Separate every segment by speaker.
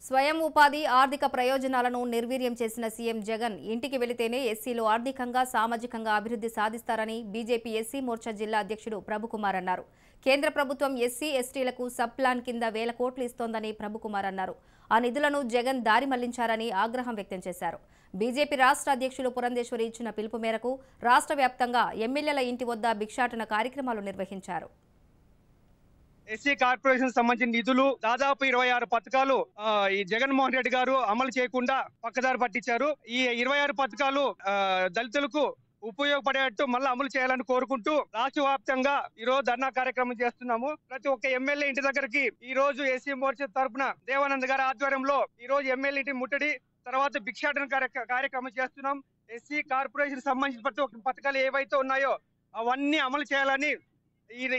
Speaker 1: స్వయం ఉపాధి ఆర్థిక ప్రయోజనాలను నిర్వీర్యం చేసిన సీఎం జగన్ ఇంటికి వెళితేనే ఎస్సీలు ఆర్థికంగా సామాజికంగా అభివృద్ధి సాధిస్తారని బీజేపీ ఎస్సీ మోర్చా జిల్లా అధ్యక్షుడు ప్రభుకుమార్ అన్నారు. కేంద్ర ప్రభుత్వం ఎస్సీ ఎస్టీలకు సబ్ ప్లాన్ కింద 1000 కోట్లు ఇస్తోందని ప్రభుకుమార్ అన్నారు. ఆ నిధులను జగన్ దారి మళ్లించారని ఆగ్రహం వ్యక్తం చేశారు. బీజేపీ రాష్ట్ర అధ్యక్షులు పురంధేశ్వరి ఇచ్చిన పిలుపు మేరకు రాష్ట్ర వ్యాప్తంగా ఎమ్మెల్యేల ఇంటి వద్ద భిక్షాటన కార్యక్రమాలు నిర్వహించారు.
Speaker 2: ఎస్సీ కార్పొరేషన్ సంబంధించిన నిధులు దాదాపు 26 పథకాలు ఈ జగన్మోహన్ రెడ్డి గారు అమలు చేయకుండా పక్కదారి పట్టించారు. ఈ 26 పథకాలు దళితులకు ఉపయోగపడేట్టు మళ్ళీ అమలు చేయాలని కోరుకుంటూ రాష్ట్ర వ్యాప్తంగా ఈ రోజు ధర్నా కార్యక్రమం చేస్తున్నాము. ప్రతి ఒక్క ఎమ్మెల్యే ఇంటి దగ్గరికి ఈ రోజు ఎస్సీ మోర్చా తరఫున దేవానంద్ గారి ఆధ్వర్యంలో ఈ రోజు ఎమ్మెల్యే ఇంటి ముట్టడి తర్వాత భిక్షాటన కార్యక్రమం చేస్తున్నాం. ఎస్సీ కార్పొరేషన్ సంబంధించిన ప్రతి ఒక్క పథకాలు ఏవైతే ఉన్నాయో అవన్నీ అమలు చేయాలని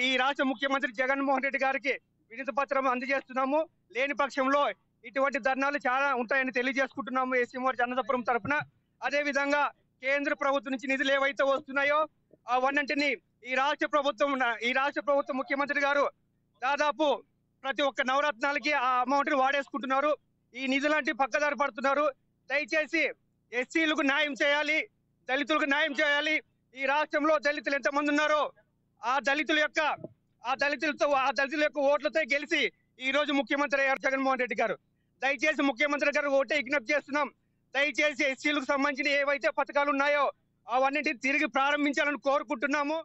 Speaker 2: ఈ రాష్ట్ర ముఖ్యమంత్రి జగన్మోహన్ రెడ్డి గారికి వినతి పత్రం అందజేస్తున్నాము. లేని పక్షంలో ఇటువంటి ధర్నాలు చాలా ఉంటాయని తెలియజేసుకుంటున్నాము ఎస్సీ మోర్చా అనంతపురం తరఫున. అదే విధంగా కేంద్ర ప్రభుత్వం నుంచి నిధులు ఏవైతే వస్తున్నాయో అవన్నింటినీ ఈ రాష్ట్ర ప్రభుత్వం ముఖ్యమంత్రి గారు దాదాపు ప్రతి ఒక్క నవరత్నాలకి ఆ అమౌంట్ వాడేసుకుంటున్నారు. ఈ నిధులంటే పక్కదారి పడుతున్నారు. దయచేసి ఎస్సీలకు న్యాయం చేయాలి, దళితులకు న్యాయం చేయాలి. ఈ రాష్ట్రంలో దళితులు ఎంతమంది ఉన్నారో ఆ దళితుల యొక్క ఓట్లతో గెలిచి ఈ రోజు ముఖ్యమంత్రి అయ్యారు జగన్మోహన్ రెడ్డి గారు. దయచేసి ముఖ్యమంత్రి గారు ఓటే విజ్ఞప్తి చేస్తున్నాం. దయచేసి ఎస్సీలకు సంబంధించిన ఏవైతే పథకాలు ఉన్నాయో అవన్నింటినీ తిరిగి ప్రారంభించాలని కోరుకుంటున్నాము.